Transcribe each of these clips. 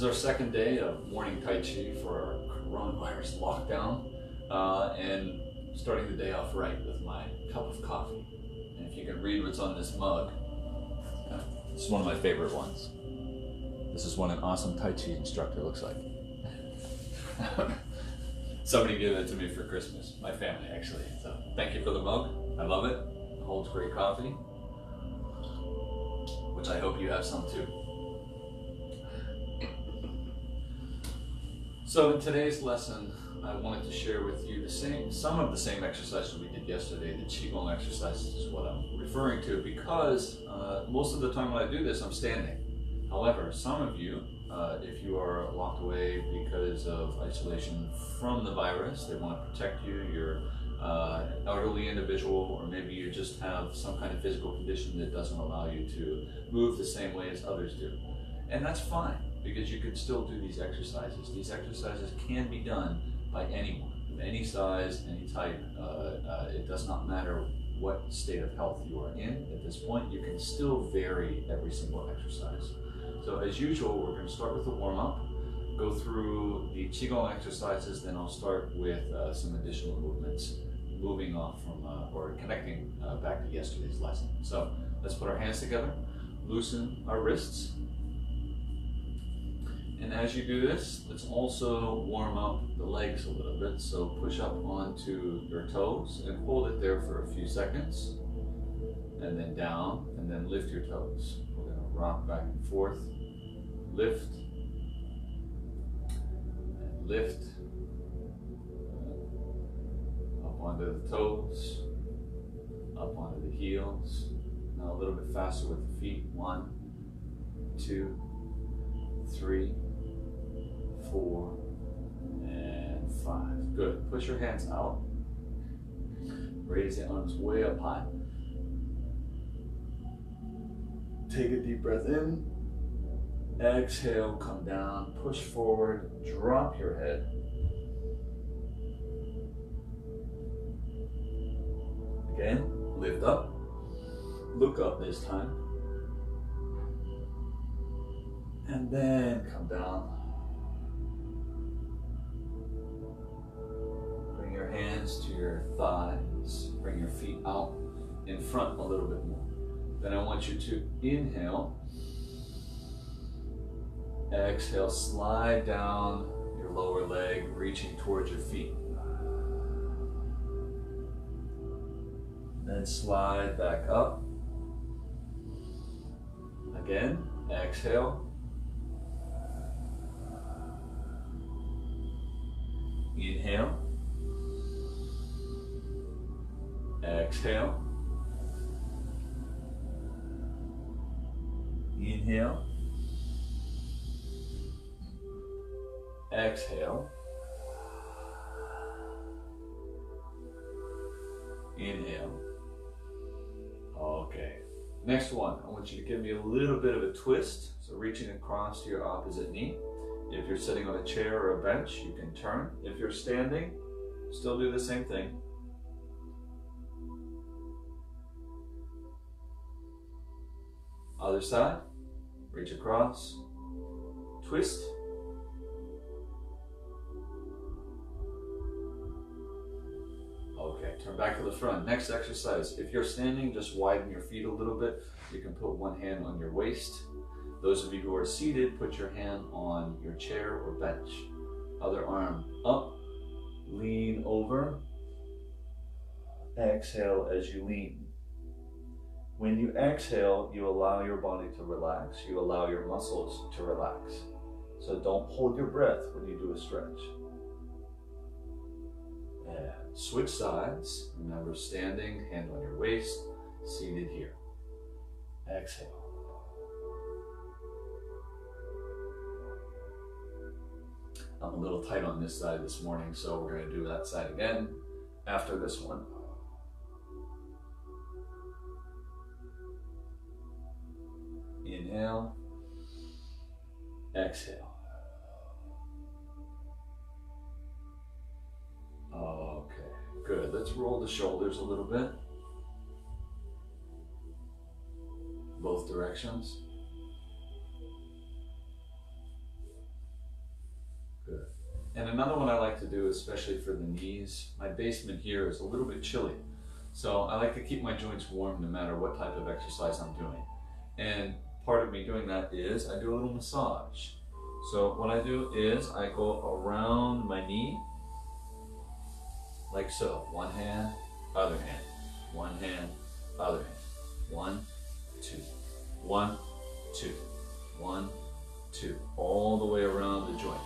is our second day of morning Tai Chi for our coronavirus lockdown, and starting the day off right with my cup of coffee. And if you can read what's on this mug, this is one of my favorite ones. This is what an awesome Tai Chi instructor looks like. Somebody gave it to me for Christmas, my family actually. So thank you for the mug, I love it. It holds great coffee, which I hope you have some too. So in today's lesson, I wanted to share with you some of the same exercises we did yesterday. The Qigong exercises is what I'm referring to because most of the time when I do this, I'm standing. However, some of you, if you are locked away because of isolation from the virus, they want to protect you, you're an elderly individual, or maybe you just have some kind of physical condition that doesn't allow you to move the same way as others do. And that's fine, because you can still do these exercises. These exercises can be done by anyone, of any size, any type. It does not matter what state of health you are in at this point. You can still vary every single exercise. So as usual, we're going to start with the warm-up, go through the Qigong exercises, then I'll start with some additional movements, moving off from, or connecting back to yesterday's lesson. So let's put our hands together, loosen our wrists. And as you do this, let's also warm up the legs a little bit. So push up onto your toes and hold it there for a few seconds. And then down, and then lift your toes. We're going to rock back and forth. Lift. And lift. Up onto the toes. Up onto the heels. Now a little bit faster with the feet. 1, 2, 3, 4, and 5. Good. Push your hands out. Raise the arms way up high. Take a deep breath in. Exhale, come down, push forward, drop your head. Again, lift up. Look up this time. And then come down. Bring your hands to your thighs. Bring your feet out in front a little bit more. Then I want you to inhale. Exhale, slide down your lower leg, reaching towards your feet. Then slide back up. Again, exhale. Inhale. Exhale. Inhale. Exhale. Inhale. Okay. Next one, I want you to give me a little bit of a twist. So reaching across to your opposite knee. If you're sitting on a chair or a bench, you can turn. If you're standing, still do the same thing. Other side. Reach across. Twist. Okay, turn back to the front. Next exercise. If you're standing, just widen your feet a little bit. You can put one hand on your waist. Those of you who are seated, put your hand on your chair or bench. Other arm up, lean over. Exhale as you lean. When you exhale, you allow your body to relax. You allow your muscles to relax. So don't hold your breath when you do a stretch. And switch sides. Remember, standing, hand on your waist, seated here. Exhale. I'm a little tight on this side this morning, so we're going to do that side again after this one. Inhale. Exhale. Okay, good. Let's roll the shoulders a little bit. Both directions. And another one I like to do, especially for the knees, my basement here is a little bit chilly. So I like to keep my joints warm no matter what type of exercise I'm doing. And part of me doing that is I do a little massage. So what I do is I go around my knee, like so. One hand, other hand. One hand, other hand. 1, 2. 1, 2. 1, 2. All the way around the joint.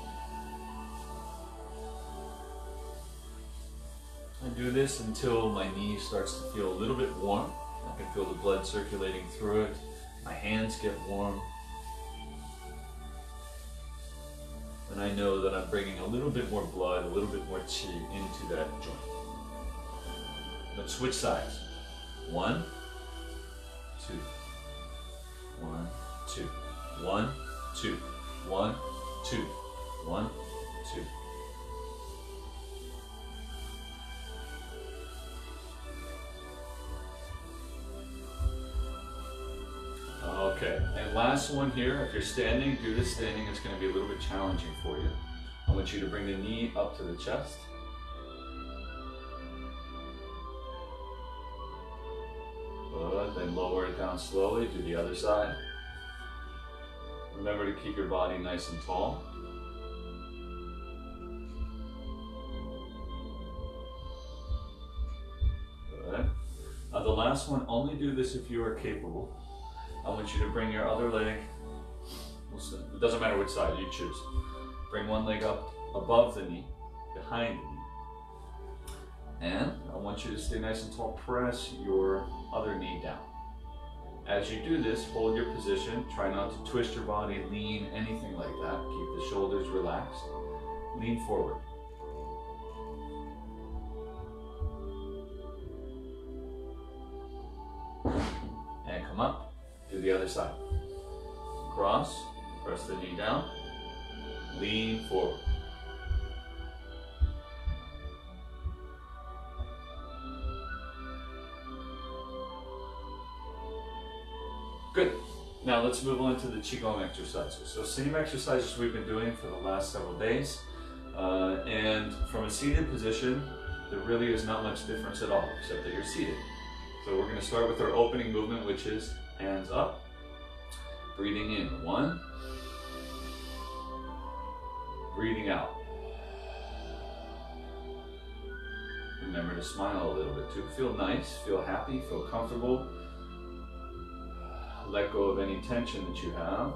I do this until my knee starts to feel a little bit warm. I can feel the blood circulating through it. My hands get warm. And I know that I'm bringing a little bit more blood, a little bit more chi into that joint. Let's switch sides. 1, 2. 1, 2. 1, 2. 1, 2. 1, 2. Okay, and last one here, if you're standing, do this standing. It's going to be a little bit challenging for you. I want you to bring the knee up to the chest. Good, then lower it down slowly, do the other side. Remember to keep your body nice and tall. Good. The last one, only do this if you are capable. I want you to bring your other leg, it doesn't matter which side, you choose. Bring one leg up above the knee, behind the knee. And I want you to stay nice and tall, press your other knee down. As you do this, hold your position, try not to twist your body, lean, anything like that. Keep the shoulders relaxed, lean forward. And come up. Do the other side. Cross, press the knee down, lean forward. Good. Now let's move on to the Qigong exercises. So same exercises we've been doing for the last several days. And from a seated position, there really is not much difference at all, except that you're seated. So we're going to start with our opening movement, which is hands up, breathing in, 1, breathing out. Remember to smile a little bit too. Feel nice, feel happy, feel comfortable. Let go of any tension that you have.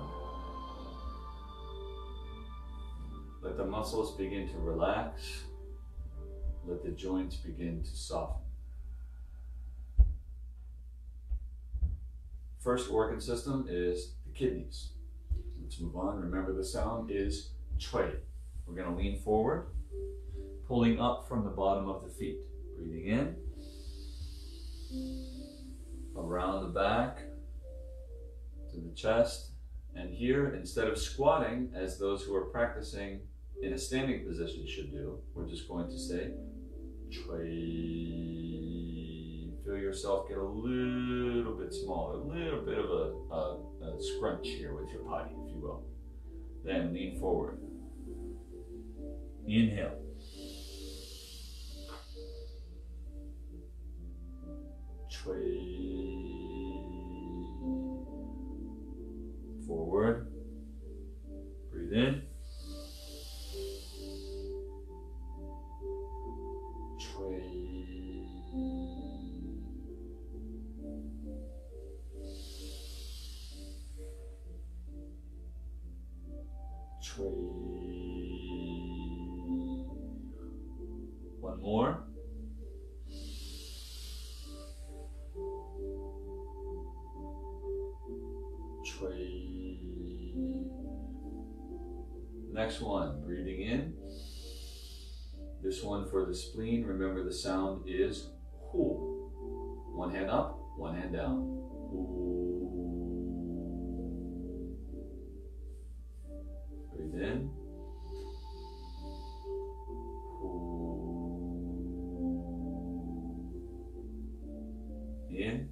Let the muscles begin to relax. Let the joints begin to soften. First organ system is the kidneys. Let's move on. Remember the sound is chui. We're going to lean forward, pulling up from the bottom of the feet. Breathing in, around the back, to the chest. And here, instead of squatting, as those who are practicing in a standing position should do, we're just going to say chui. Feel yourself get a little bit smaller, a little bit of a scrunch here with your body, if you will. Then lean forward. Inhale. Chui. Forward. Breathe in. One more. Next one, breathing in. This one for the spleen, remember the sound is hu. One hand up, one hand down. Hu. Breathe in. In.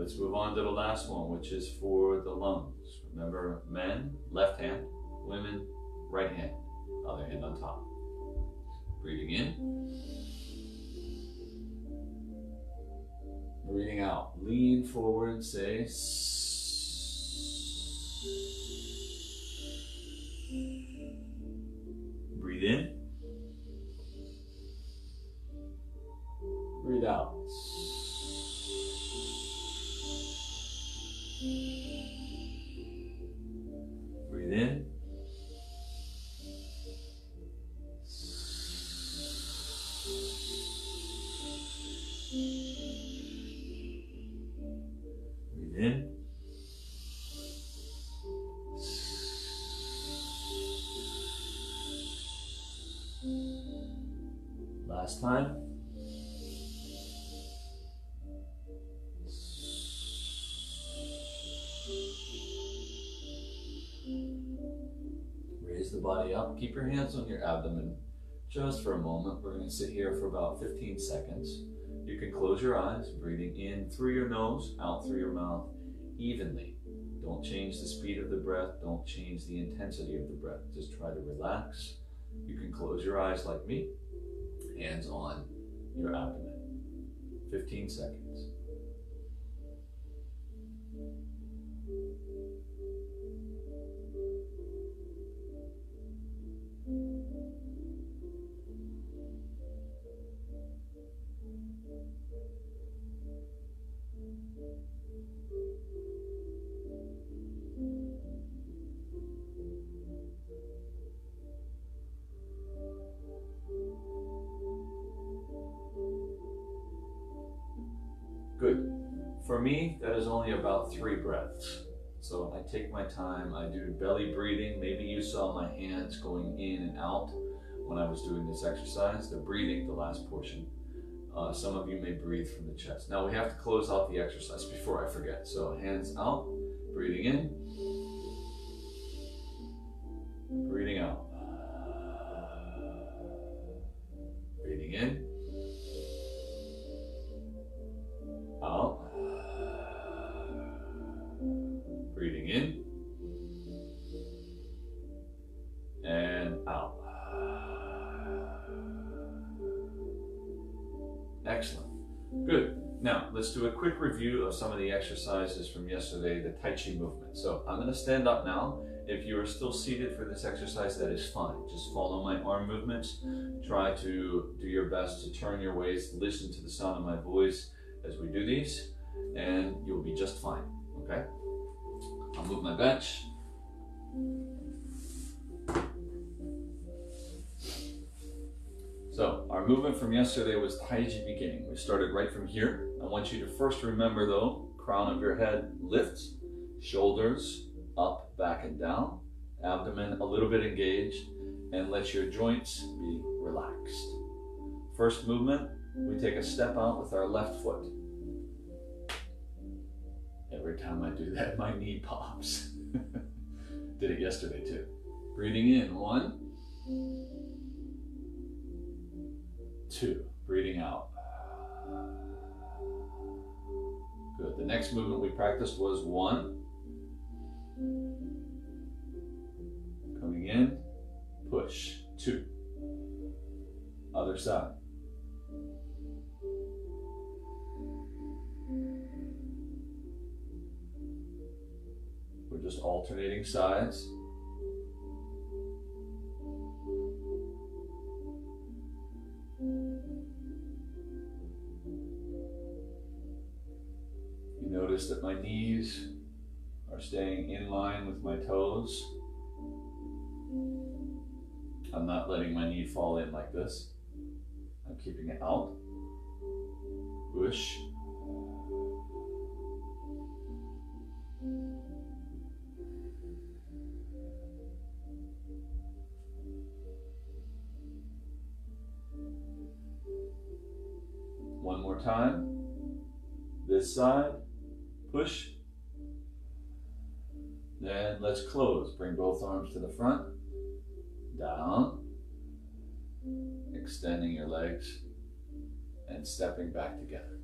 Let's move on to the last one, which is for the lungs. Remember, men, left hand, women, right hand, other hand on top. Breathing in. Breathing out. Lean forward, say. Breathe in. Breathe out. Breathe in. Breathe in. Last time. Raise the body up. Keep your hands on your abdomen just for a moment. We're going to sit here for about 15 seconds. You can close your eyes, breathing in through your nose, out through your mouth, evenly. Don't change the speed of the breath. Don't change the intensity of the breath. Just try to relax. You can close your eyes like me, hands on your abdomen. 15 seconds. Good. For me, that is only about 3 breaths. So I take my time, I do belly breathing. Maybe you saw my hands going in and out when I was doing this exercise. The breathing, the last portion. Some of you may breathe from the chest. Now we have to close out the exercise before I forget. So hands out, breathing in, breathing out. Breathing in, out. Breathing in and out. Excellent. Good. Now, let's do a quick review of some of the exercises from yesterday, the Tai Chi movement. So I'm going to stand up now. If you are still seated for this exercise, that is fine. Just follow my arm movements. Try to do your best to turn your waist, listen to the sound of my voice as we do these, and you'll be just fine, okay? I'll move my bench. So our movement from yesterday was Tai Chi beginning. We started right from here. I want you to first remember though, crown of your head lifts, shoulders up, back and down, abdomen a little bit engaged, and let your joints be relaxed. First movement, we take a step out with our left foot. Every time I do that, my knee pops. Did it yesterday too. Breathing in, 1, 2, breathing out. Good. The next movement we practiced was 1. Coming in, push, 2. Other side. We're just alternating sides. You notice that my knees are staying in line with my toes. I'm not letting my knee fall in like this. I'm keeping it out. Push. One more time. This side, push. Then let's close. Bring both arms to the front. Down. Extending your legs and stepping back together.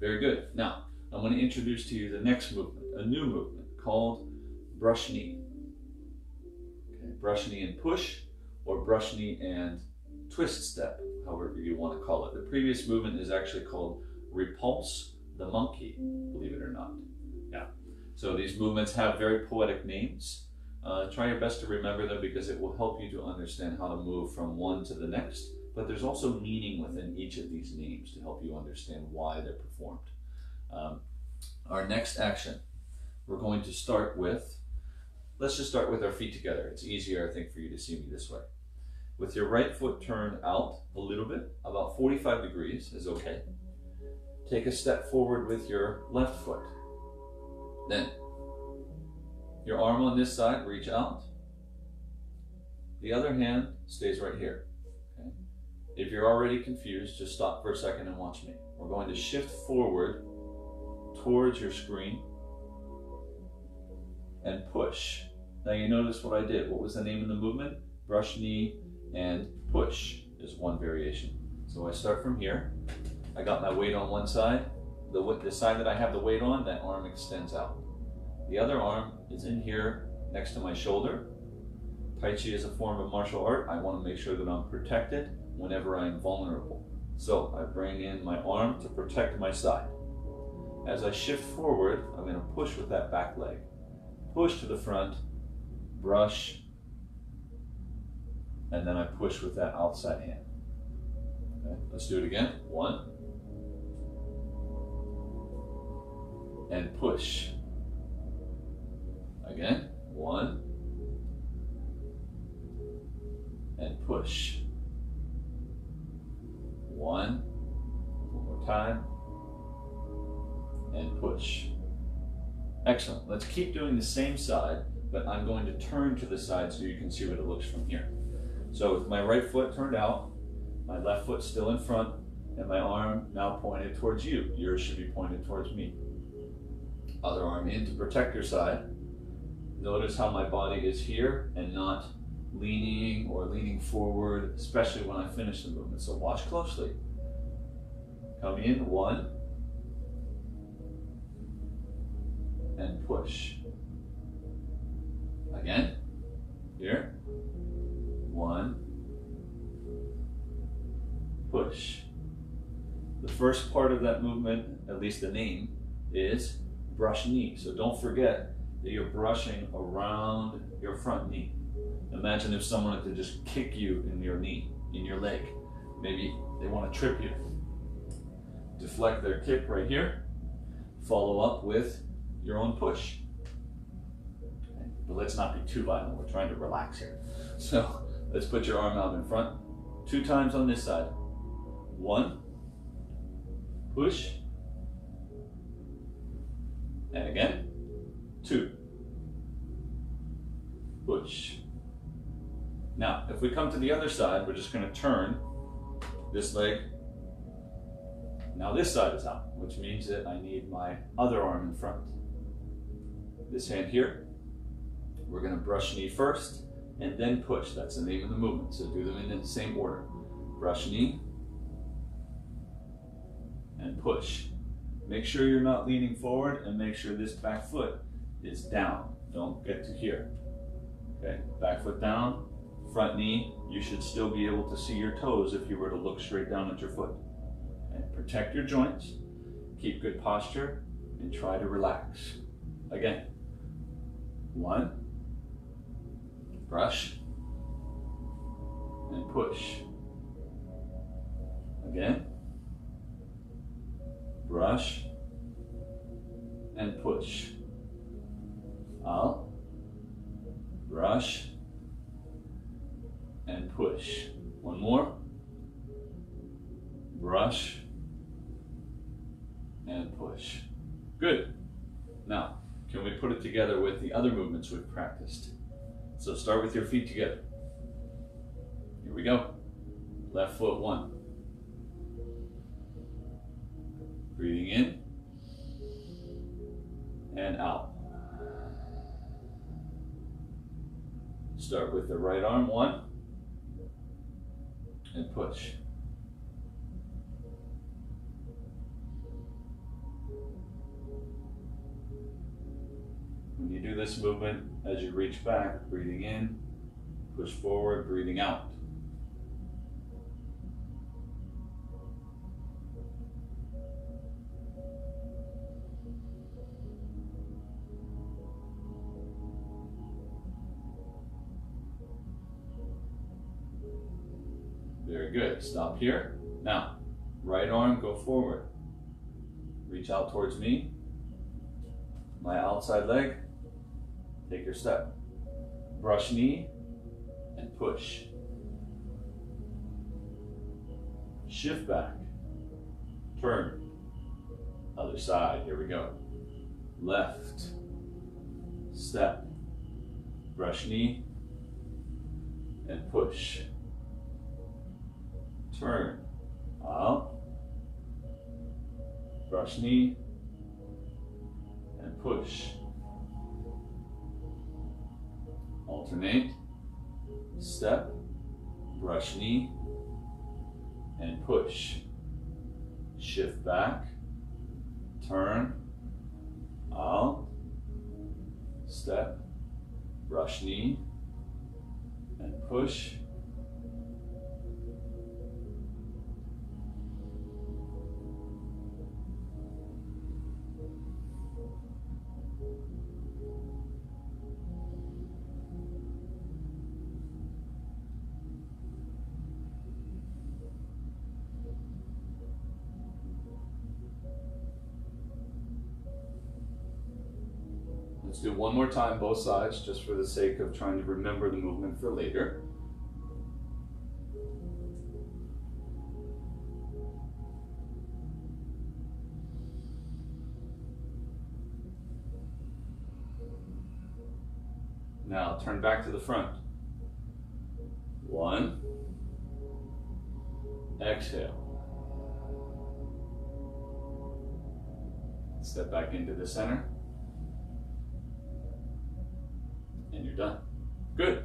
Very good. Now, I'm going to introduce to you the next movement, a new movement called brush knee. Okay, brush knee and push, or brush knee and twist step, however you want to call it. The previous movement is actually called repulse the monkey, believe it or not. Yeah. So these movements have very poetic names. Try your best to remember them because it will help you to understand how to move from one to the next. But there's also meaning within each of these names to help you understand why they're performed. Our next action, we're going to start with, let's just start with our feet together. It's easier, I think, for you to see me this way. With your right foot turned out a little bit, about 45 degrees is okay. Take a step forward with your left foot. Then, your arm on this side, reach out. The other hand stays right here. Okay? If you're already confused, just stop for a second and watch me. We're going to shift forward towards your screen and push. Now you notice what I did. What was the name of the movement? Brush knee and push is one variation. So I start from here. I got my weight on one side. The side that I have the weight on, that arm extends out. The other arm is in here next to my shoulder. Tai Chi is a form of martial art. I want to make sure that I'm protected whenever I'm vulnerable. So I bring in my arm to protect my side. As I shift forward, I'm going to push with that back leg. Push to the front, brush, and then I push with that outside hand. Okay, let's do it again. 1, and push. Again, 1, and push. 1, one more time, and push. Excellent. Let's keep doing the same side, but I'm going to turn to the side so you can see what it looks from here. So with my right foot turned out, my left foot still in front, and my arm now pointed towards you. Yours should be pointed towards me. Other arm in to protect your side. Notice how my body is here and not leaning or leaning forward, especially when I finish the movement. So watch closely. Come in, 1, and push. Again, here, 1, push. The first part of that movement, at least the name, is brush knee. So don't forget that you're brushing around your front knee. Imagine if someone had to just kick you in your knee, in your leg. Maybe they want to trip you. Deflect their kick right here. Follow up with your own push. Okay. But let's not be too violent. We're trying to relax here. So let's put your arm out in front. 2 times on this side. 1, push, and again, 2, push. Now, if we come to the other side, we're just going to turn this leg. Now this side is out, which means that I need my other arm in front. This hand here, we're going to brush knee first and then push. That's the name of the movement. So do them in the same order. Brush knee and push. Make sure you're not leaning forward and make sure this back foot is down. Don't get to here. Okay, back foot down, front knee. You should still be able to see your toes if you were to look straight down at your foot. And protect your joints, keep good posture, and try to relax. Again, 1, brush, and push. Again, brush, and push. Out, brush, and push. One more. Brush, and push. Good. Now, can we put it together with the other movements we've practiced? So start with your feet together. Here we go. Left foot 1. Breathing in and out. Start with the right arm, 1, and push. When you do this movement, as you reach back, breathing in, push forward, breathing out. Very good. Stop here. Now, right arm, go forward. Reach out towards me. My outside leg. Take your step. Brush knee and push. Shift back. Turn. Other side. Here we go. Left. Step. Brush knee and push. Turn, out, brush knee, and push. Alternate, step, brush knee, and push. Shift back, turn, out, step, brush knee, and push. Let's do one more time, both sides, just for the sake of trying to remember the movement for later. Now turn back to the front. 1. Exhale. Step back into the center. And you're done. Good.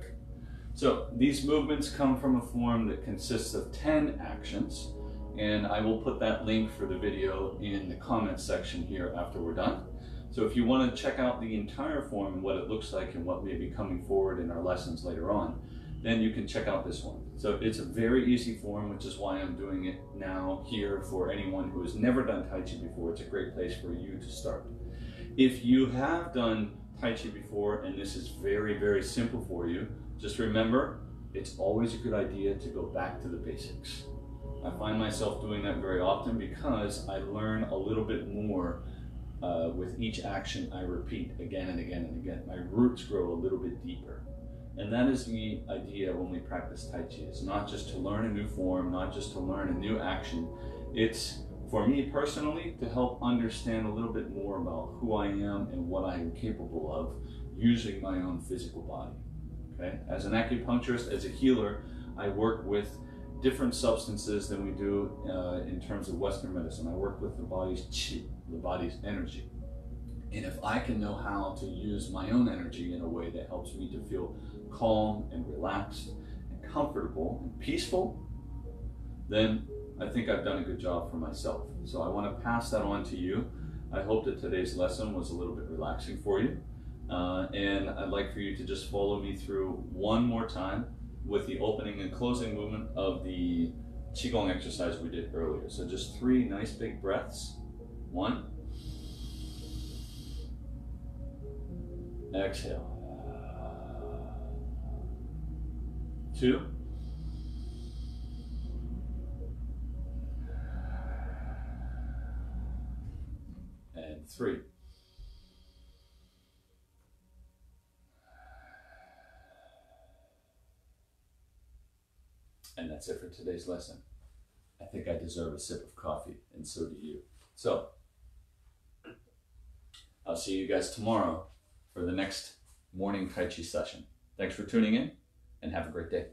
So these movements come from a form that consists of 10 actions, and I will put that link for the video in the comments section here after we're done. So if you want to check out the entire form and what it looks like and what may be coming forward in our lessons later on, then you can check out this one. So it's a very easy form, which is why I'm doing it now here for anyone who has never done Tai Chi before. It's a great place for you to start. If you have done Tai Chi before and this is very, very simple for you, just remember, it's always a good idea to go back to the basics. I find myself doing that very often because I learn a little bit more with each action I repeat again and again and again. My roots grow a little bit deeper. And that is the idea when we practice Tai Chi. It's not just to learn a new form, not just to learn a new action. It's, for me personally, to help understand a little bit more about who I am and what I am capable of using my own physical body. Okay? As an acupuncturist, as a healer, I work with different substances than we do in terms of Western medicine. I work with the body's chi, the body's energy. And if I can know how to use my own energy in a way that helps me to feel calm and relaxed and comfortable and peaceful, then I think I've done a good job for myself. So I want to pass that on to you. I hope that today's lesson was a little bit relaxing for you. And I'd like for you to just follow me through one more time with the opening and closing movement of the Qigong exercise we did earlier. So just 3 nice big breaths. 1. Exhale. 2. And 3. And that's it for today's lesson. I think I deserve a sip of coffee, and so do you. So, I'll see you guys tomorrow for the next morning Tai Chi session. Thanks for tuning in, and have a great day.